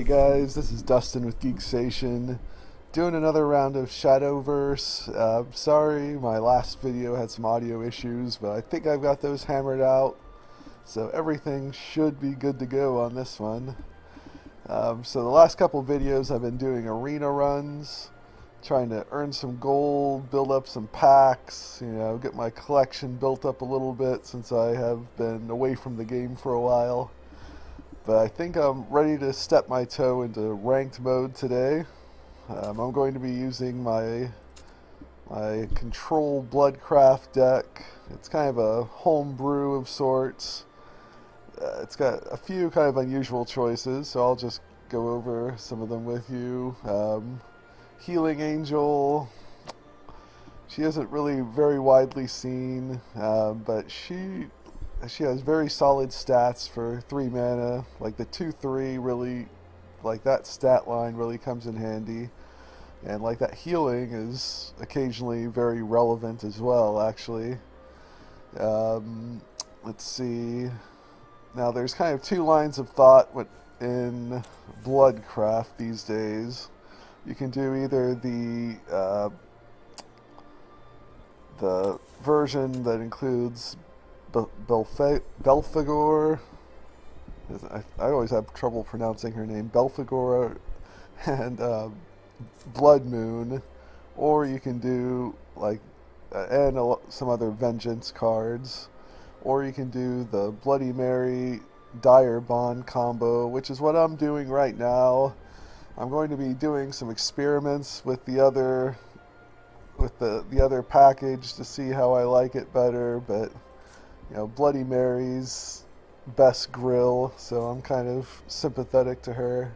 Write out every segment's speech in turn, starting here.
guys, this is Dustin with Geeksation, doing another round of Shadowverse. Sorry, my last video had some audio issues, but I think I've got those hammered out, so everything should be good to go on this one. So the last couple videos I've been doing arena runs, trying to earn some gold, build up some packs, get my collection built up a little bit since I have been away from the game for a while. But I think I'm ready to step my toe into ranked mode today. I'm going to be using my Control Bloodcraft deck. It's kind of a homebrew of sorts. It's got a few kind of unusual choices, so I'll just go over some of them with you. Healing Angel. She isn't really very widely seen, but she has very solid stats for 3 mana. Like the 2/3 really, like that stat line really comes in handy. And like that healing is occasionally very relevant as well, actually. Let's see. Now there's kind of two lines of thought in Bloodcraft these days. You can do either the version that includes Belphegor. I always have trouble pronouncing her name. Belphegor and Blood Moon, or you can do some other Vengeance cards, or you can do the Bloody Mary Dire Bond combo, which is what I'm doing right now. I'm going to be doing some experiments with the other package to see how I like it better, but Bloody Mary's best grill, so I'm kind of sympathetic to her.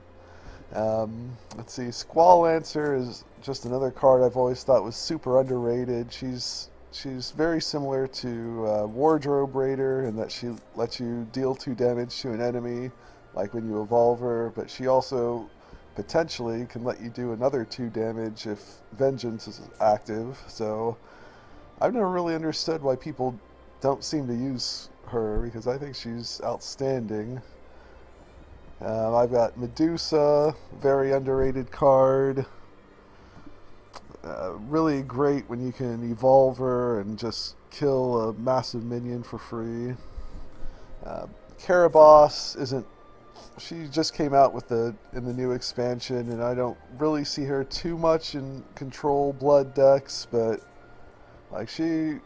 Let's see, Squall Lancer is just another card I've always thought was super underrated. She's very similar to Wardrobe Raider in that she lets you deal 2 damage to an enemy, like when you evolve her, but she also potentially can let you do another 2 damage if Vengeance is active. So I've never really understood why people don't seem to use her, because I think she's outstanding. I've got Medusa, very underrated card. Really great when you can evolve her and just kill a massive minion for free. Caraboss isn't. She just came out in the new expansion, and I don't really see her too much in Control Blood decks, but she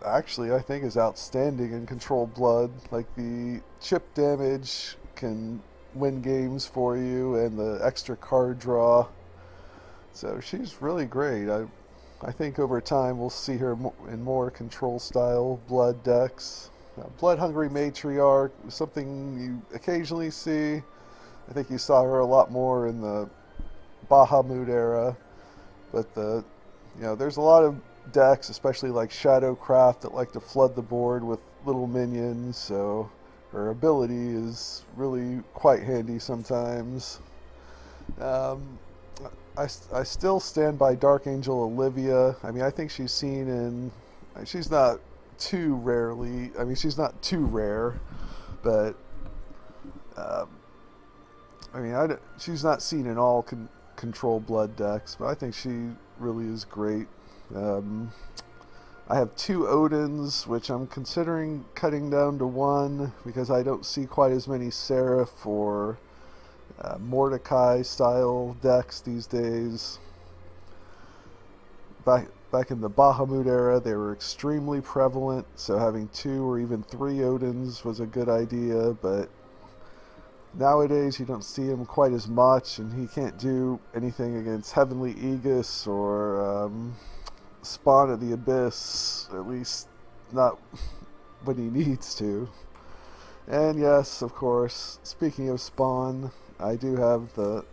actually I think is outstanding in Control Blood. Like the chip damage can win games for you, and the extra card draw. So she's really great. I think over time we'll see her in more control style Blood decks. Blood Hungry Matriarch, something you occasionally see. I think you saw her a lot more in the Bahamut era, but there's a lot of decks, especially like Shadowcraft, that like to flood the board with little minions, so her ability is really quite handy sometimes. I still stand by Dark Angel Olivia. I mean, I think she's seen in. She's not too rarely. I mean, she's not too rare, but she's not seen in all Control Blood decks. But I think she really is great. I have 2 Odins, which I'm considering cutting down to 1 because I don't see quite as many Seraph or Mordecai style decks these days. Back in the Bahamut era, they were extremely prevalent, so having 2 or even 3 Odins was a good idea, but nowadays you don't see him quite as much, and he can't do anything against Heavenly Aegis or Spawn of the Abyss, at least not when he needs to. And yes, of course, speaking of Spawn, I do have the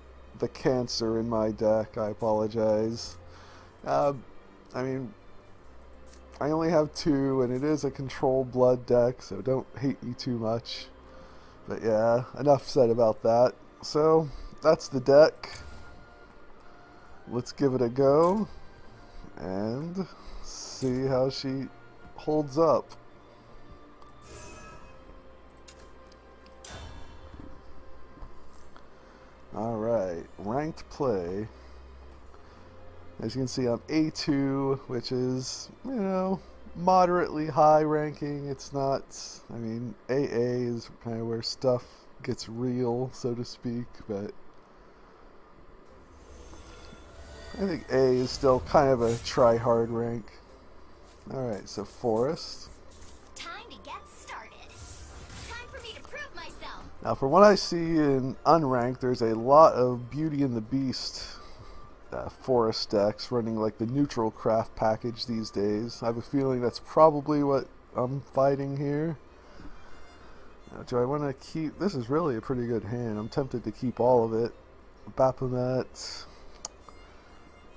Cancer in my deck. I apologize. I mean, I only have 2, and it is a Control Blood deck, so don't hate me too much. But yeah, enough said about that. So, that's the deck. Let's give it a go and see how she holds up. Alright, ranked play. As you can see, I'm A2, which is, you know, moderately high ranking. It's not, I mean, AA is kind of where stuff gets real, so to speak, but I think A is still kind of a try-hard rank. Alright, so Forest. Time to get started. Time for me to prove myself. Now, from what I see in unranked, there's a lot of Beauty and the Beast Forest decks running like the neutral craft package these days. I have a feeling that's probably what I'm fighting here. Now, do I want to keep... This is really a pretty good hand. I'm tempted to keep all of it. Baphomet.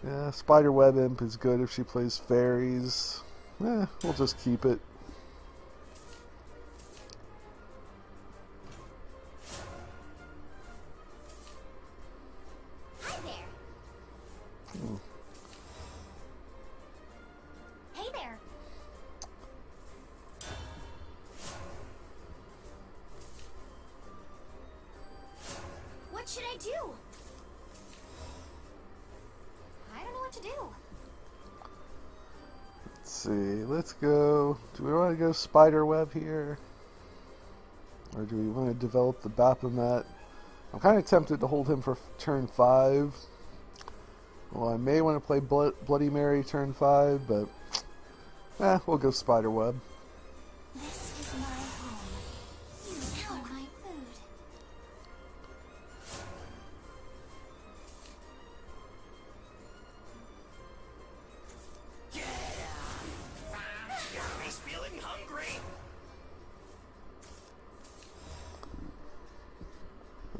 Yeah, Spiderweb Imp is good if she plays fairies. We'll just keep it. Hi there. Hey there. What should I do? I don't know what to do. Let's see, let's go. Do we want to go Spiderweb here? Or do we want to develop the Baphomet? I'm kind of tempted to hold him for turn 5. Well, I may want to play Bloody Mary turn 5, but we'll go Spiderweb. This is my home. You are my food. He's feeling hungry.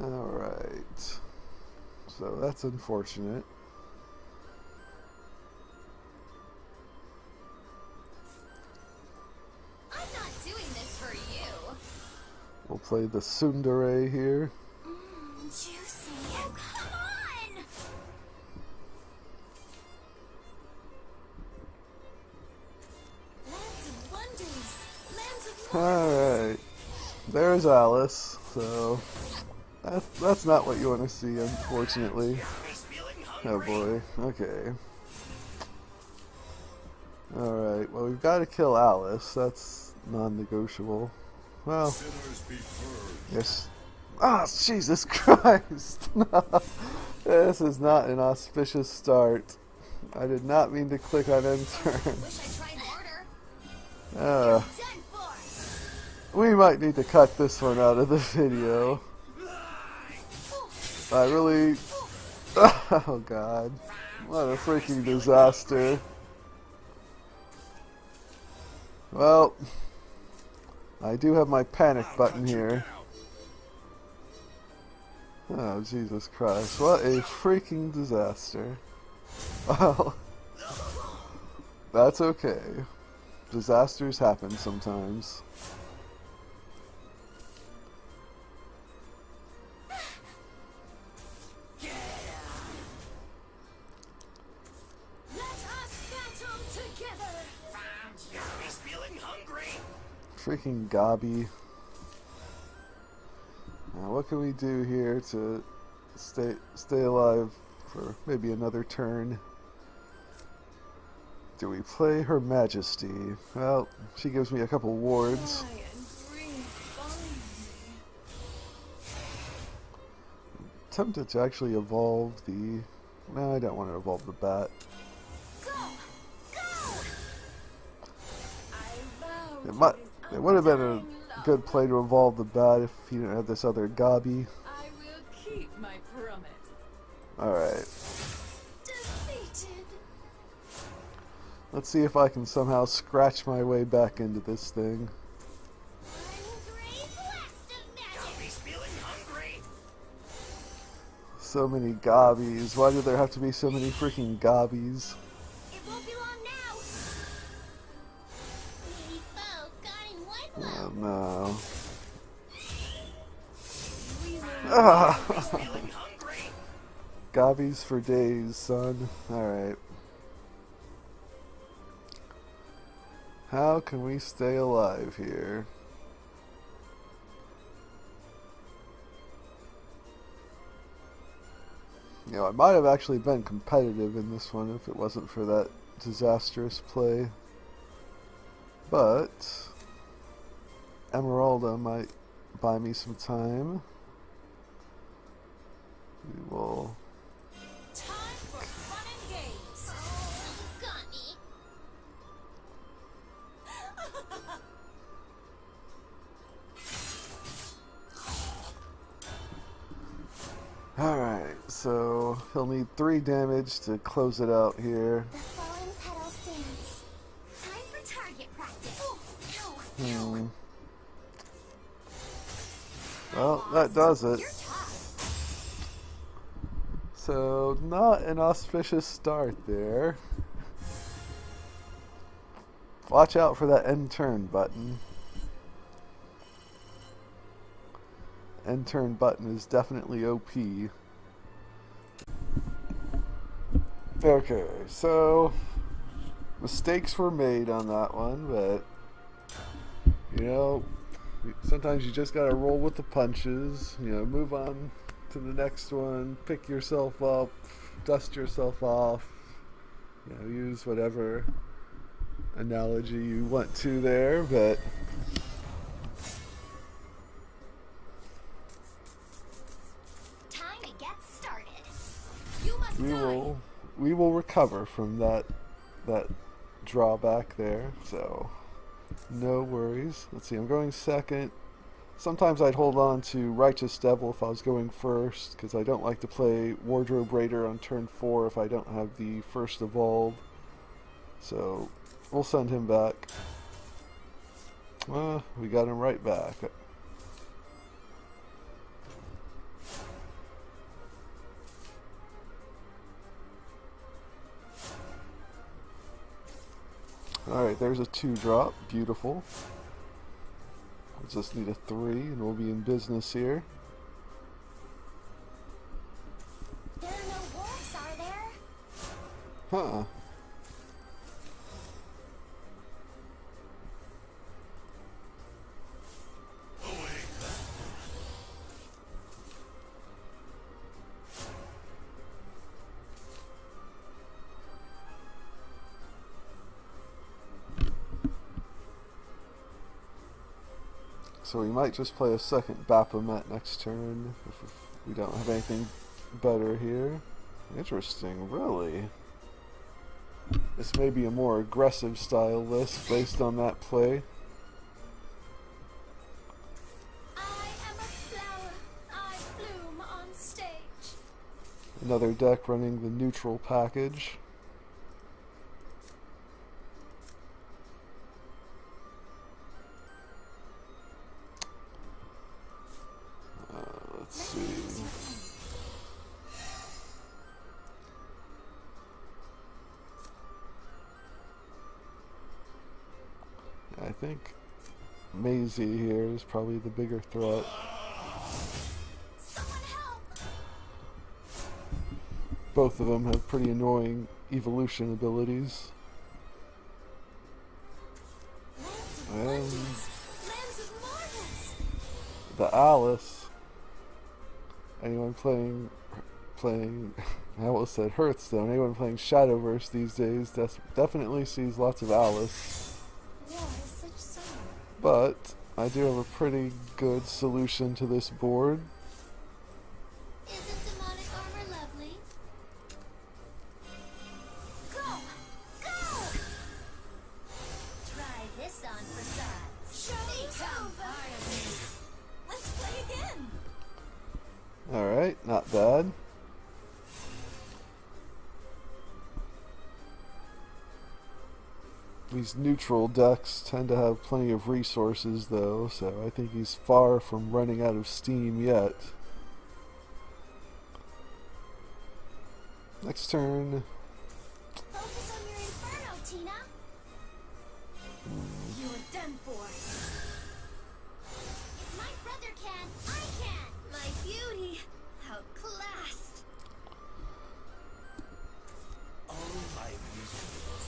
Alright. So that's unfortunate. I'm not doing this for you. We'll play the Tsundere here. Juicy. Oh, come on! Lands of wonders. Lands of Alright. There's Alice. So that's not what you want to see, unfortunately. He's feeling Oh hungry. boy. Okay. Alright, well we've got to kill Alice. That's non-negotiable. Well, yes. Ah, Jesus Christ! This is not an auspicious start. I did not mean to click on end turn. Wish I tried harder. Done for. We might need to cut this one out of the video. I really... Oh god. What a freaking disaster. Well, I do have my panic button here. Oh, Jesus Christ. What a freaking disaster. Well, that's okay. Disasters happen sometimes. Let us battle together. He's feeling hungry. Freaking Gobby. Now, what can we do here to stay alive for maybe another turn? Do we play Her Majesty? Well, she gives me a couple wards. Tempted to actually evolve the... No, I don't want to evolve the bat. Go! Go! It would have been a good play to evolve the bat if he didn't have this other Gobby. I will keep my promise. Alright. Defeated. Let's see if I can somehow scratch my way back into this thing. One great blast of magic. He's feeling hungry. So many Gobbies. Why do there have to be so many freaking Gobbies? It won't be long now. Mighty foe got in one Oh blow. no. We will Ah! Feeling hungry. Gobbies for days, son. Alright. How can we stay alive here? You know, I might have actually been competitive in this one if it wasn't for that disastrous play. But Emeralda might buy me some time. We will... Time for fun and games. You got me. Alright, so he'll need 3 damage to close it out here. The falling petals dance. Time for target practice. Ow, ow. Hmm. Well, that does it. You're tough. So, not an auspicious start there. Watch out for that end turn button. End turn button is definitely OP. Okay, so mistakes were made on that one, but you know, sometimes you just gotta roll with the punches, you know, move on to the next one, pick yourself up, dust yourself off, you know, use whatever analogy you want to there, but Time to get started. You must we will recover from that drawback there, so no worries. Let's see, I'm going second. Sometimes I'd hold on to Righteous Devil if I was going first, because I don't like to play Wardrobe Raider on turn 4 if I don't have the first evolve. So we'll send him back. We got him right back. Alright, there's a 2-drop. Beautiful. We'll just need a 3 and we'll be in business here. There are no wolves, are there? Huh. So we might just play a second Baphomet next turn if we don't have anything better here. Interesting, really. This may be a more aggressive style list based on that play. I am a flower. I bloom on stage. Another deck running the neutral package. Let's see. I think Maisie here is probably the bigger threat. Someone help! Both of them have pretty annoying evolution abilities. And Lance is marvelous. the Alice. Anyone playing I almost said Hearthstone. Anyone playing Shadowverse these days definitely sees lots of Alice. War is such sorrow. But I do have a pretty good solution to this board. Isn't demonic armor lovely? Go! Go! Try this on for size. Show's over. Let's play again. Alright, not bad. These neutral decks tend to have plenty of resources though, so I think he's far from running out of steam yet. Next turn. Focus on your inferno, Tina. You're done for. If my brother can, I can. My beauty, outclassed. All my visuals.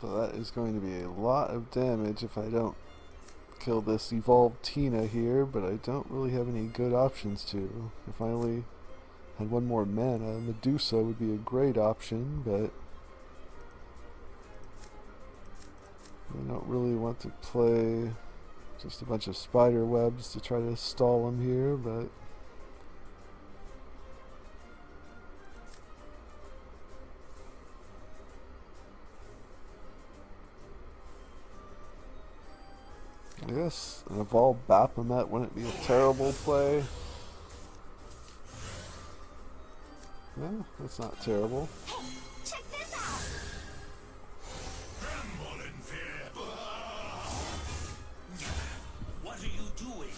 So that is going to be a lot of damage if I don't kill this evolved Tina here, but I don't really have any good options to. If I only had one more mana, Medusa would be a great option, but I don't really want to play just a bunch of spider webs to try to stall him here, but I guess an evolved Baphomet wouldn't be a terrible play. No, that's not terrible. Hey, check this out. Tremble in fear. What are you doing?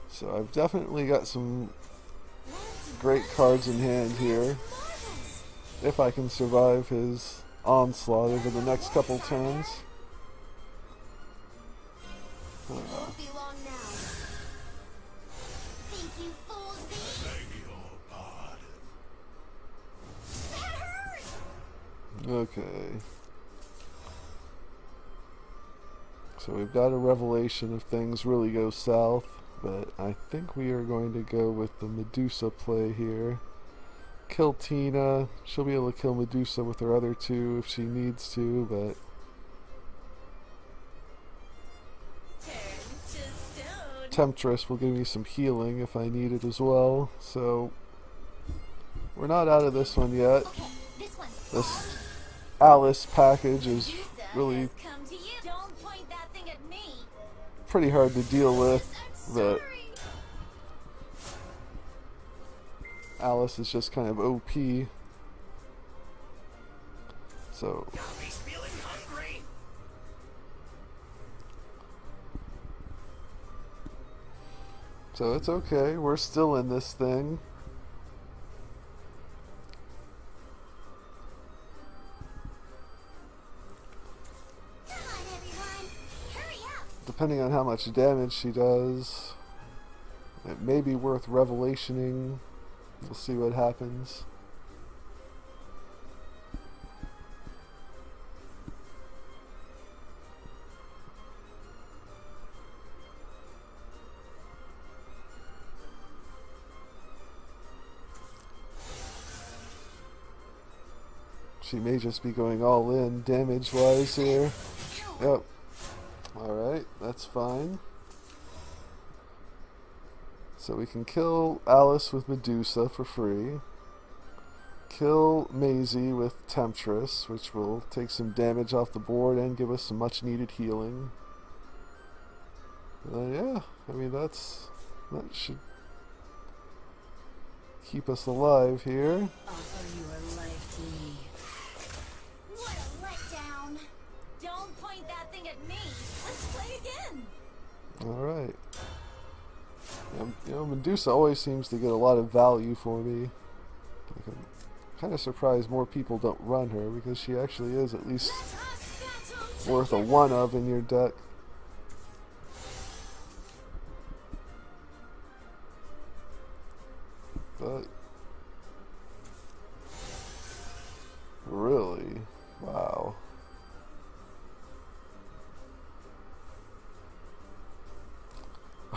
So I've definitely got some great cards in hand here. If I can survive his onslaught over the next couple turns. Won't be long now. Think you fooled me? Beg your pardon. That hurt! Okay. So we've got a revelation if things really go south, but I think we are going to go with the Medusa play here. Kill Tina. She'll be able to kill Medusa with her other two if she needs to, but Temptress will give me some healing if I need it as well. So we're not out of this one yet. Okay, this one's This Alice package is really Come to you. Don't point that thing at me. pretty hard to deal with, but sorry. Alice is just kind of OP. So He's feeling hungry. it's okay. We're still in this thing. Come on, everyone. Hurry up. Depending on how much damage she does, it may be worth revelationing. We'll see what happens. She may just be going all in damage-wise here. Yep. Alright, that's fine. So we can kill Alice with Medusa for free. Kill Maisie with Temptress, which will take some damage off the board and give us some much needed healing. Yeah, I mean that should keep us alive here. Offer your life to me. What a letdown. Don't point that thing at me. Let's play again. Alright. You know, Medusa always seems to get a lot of value for me. Like, I'm kind of surprised more people don't run her, because she actually is at least worth a one of in your deck. But really, wow.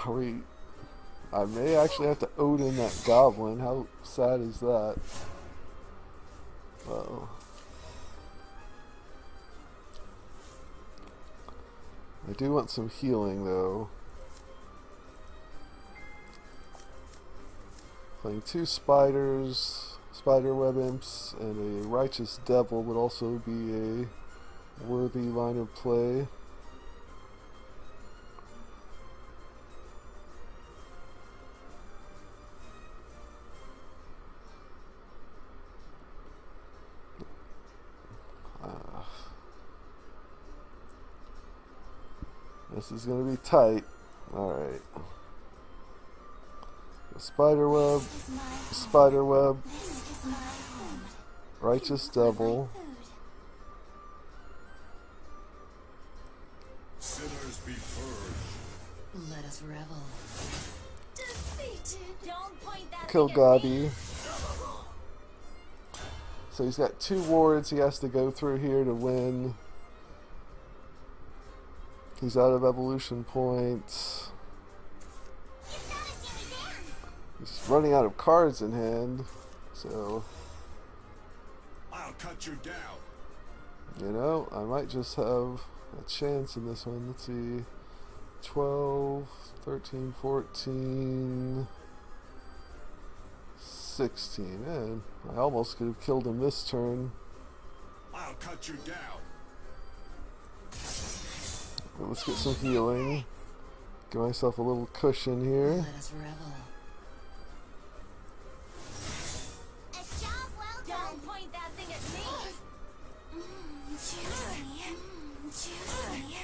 Are we? I may actually have to Odin that goblin. How sad is that? Well, I do want some healing though. Playing two spiders, spiderweb imps, and a righteous devil would also be a worthy line of play. This is going to be tight. Alright. Spiderweb, spiderweb, righteous devil. Sinners be purged. Let us revel. Defeated. Don't point that Kill thing at me. Gabi. So he's got 2 wards he has to go through here to win. He's out of evolution points. He's running out of cards in hand, so I'll cut you down. you know, I might just have a chance in this one. Let's see. 12, 13, 14, 16. Man, I almost could have killed him this turn. I'll cut you down. But let's get some healing. Give myself a little cushion here. Let us revel. A job well done. Don't point that thing at me. Juicy. Juicy.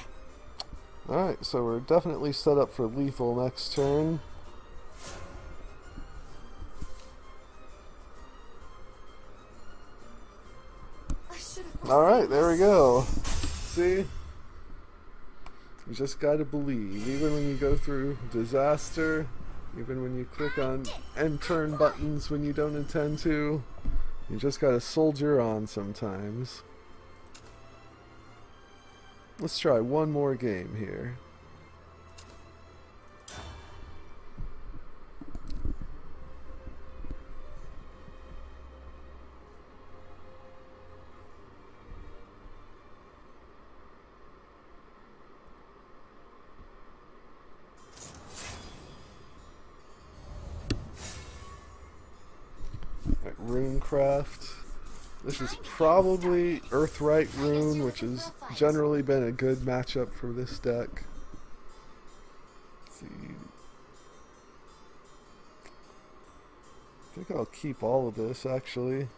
Alright, so we're definitely set up for lethal next turn. Alright, there we go. See? You just gotta believe. Even when you go through disaster, even when you click on end turn buttons when you don't intend to, you just gotta soldier on sometimes. Let's try one more game here. Runecraft. This is probably Earthright Rune, which has generally been a good matchup for this deck. Let's see. I think I'll keep all of this, actually.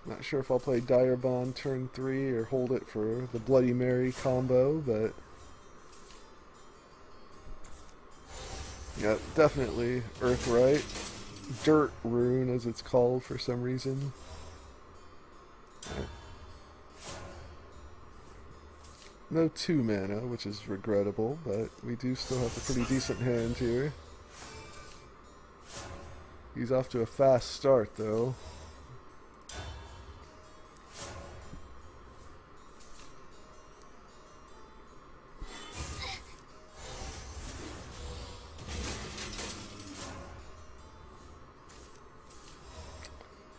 Not sure if I'll play Dire Bond turn 3 or hold it for the Bloody Mary combo, but yeah, definitely Earthright. Dirt Rune, as it's called for some reason. Right. No 2 mana, which is regrettable, but we do still have a pretty decent hand here. He's off to a fast start, though.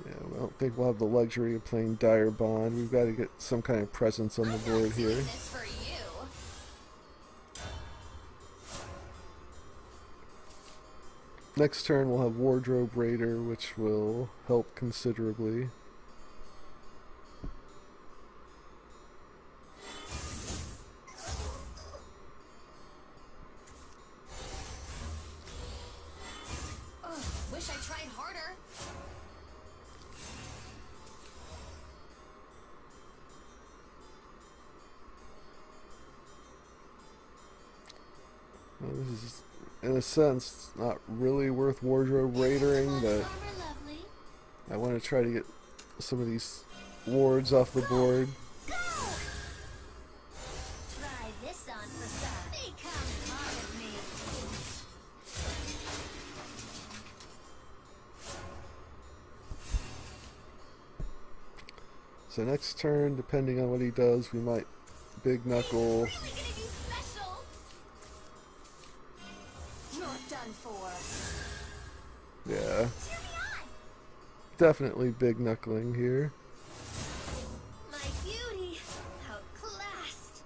I don't think we'll have the luxury of playing Dire Bond. We've got to get some kind of presence on the board here. This for you. Next turn we'll have Wardrobe Raider, which will help considerably. Ugh, wish I tried harder. Well, this is, in a sense, not really worth Wardrobe Raidering, but I want to try to get some of these wards off the board. Try this on for some. Become part of me. So next turn, depending on what he does, we might Big Knuckle. Really gonna be special. You're done for. Yeah. Definitely Big Knuckling here. My beauty, outclassed.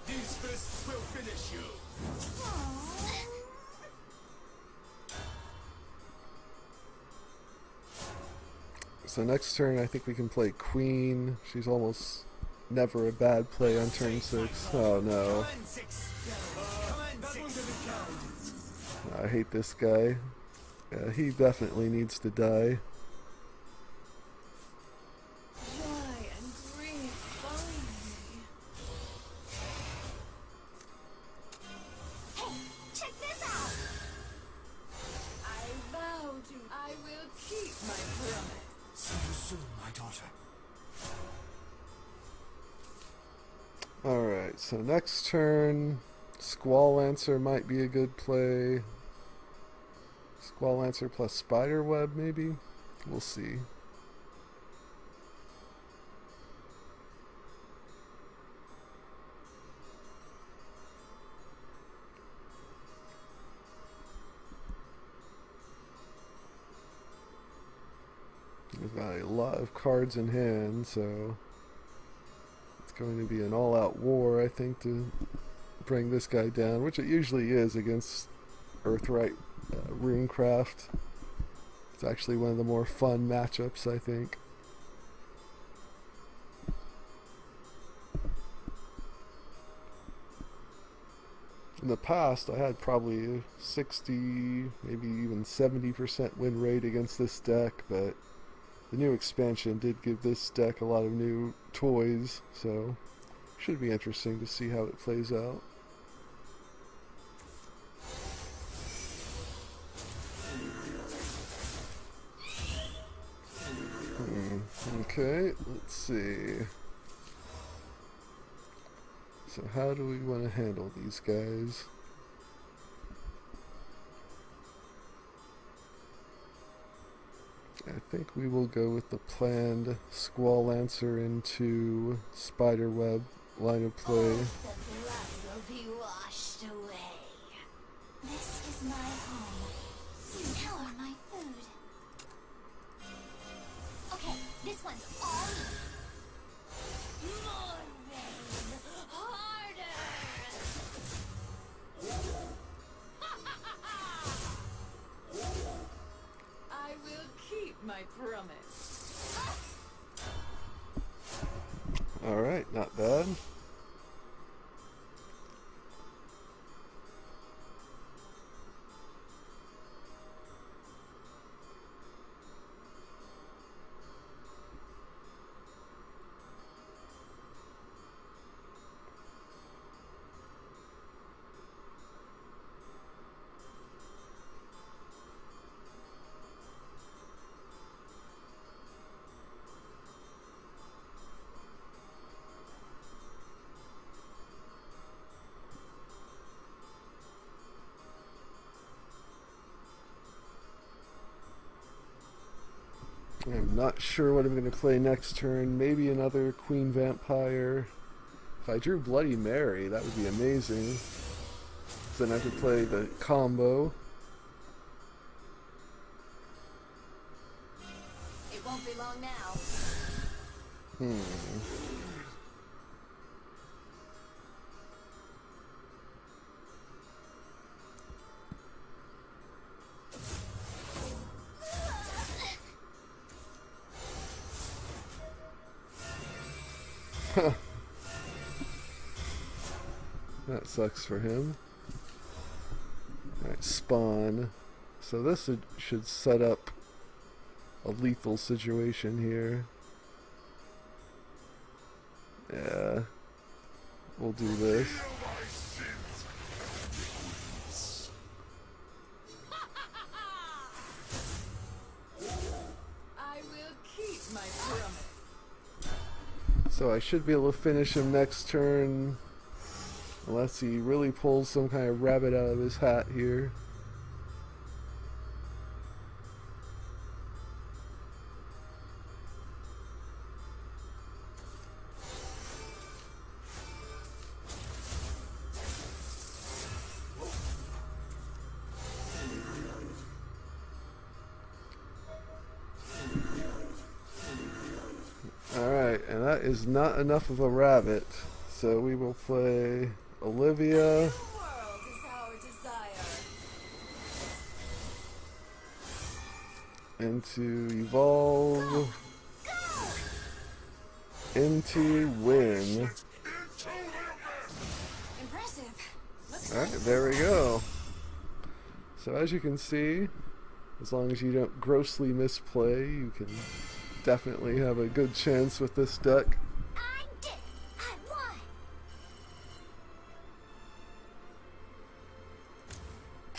These fists will finish you. So next turn, I think we can play Queen. She's almost never a bad play on turn 6. Oh no. I hate this guy. Yeah, he definitely needs to die. Joy and grief find me. Hey, check this out. I vow to. I will keep my promise. See you soon, my daughter. Alright, so next turn, Squall Lancer might be a good play. Squall Lancer plus Spiderweb, maybe? We'll see. We've got a lot of cards in hand, so it's going to be an all-out war, I think, to bring this guy down, which it usually is against Earthright Runecraft. It's actually one of the more fun matchups, I think. In the past, I had probably a 60, maybe even 70% win rate against this deck, but the new expansion did give this deck a lot of new toys, so should be interesting to see how it plays out. Okay, let's see. So how do we want to handle these guys? I think we will go with the planned Squall Lancer into Spiderweb line of play. All the blood will be washed away. This is my home. You are my food. Okay, this one's all you. More rain, harder. I will keep my promise. Alright, not bad. I'm not sure what I'm going to play next turn. Maybe another Queen Vampire. If I drew Bloody Mary, that would be amazing. Then I could play the combo. It won't be long now. That sucks for him. Alright, spawn. So this should set up a lethal situation here. Yeah. We'll do this. I will keep my promise. So I should be able to finish him next turn. Unless he really pulls some kind of rabbit out of his hat here. Alright, and that is not enough of a rabbit. So we will play Olivia The world is our desire. into Evolve into Win. Impressive. Looks Alright, there we go. So as you can see, as long as you don't grossly misplay, you can definitely have a good chance with this deck. I did it. I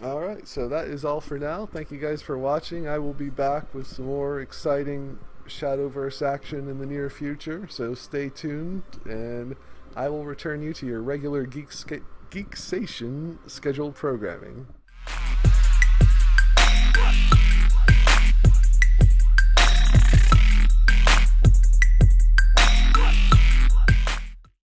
won. Alright, so that is all for now. Thank you guys for watching. I will be back with some more exciting Shadowverse action in the near future, so stay tuned, and I will return you to your regular Geeksation scheduled programming.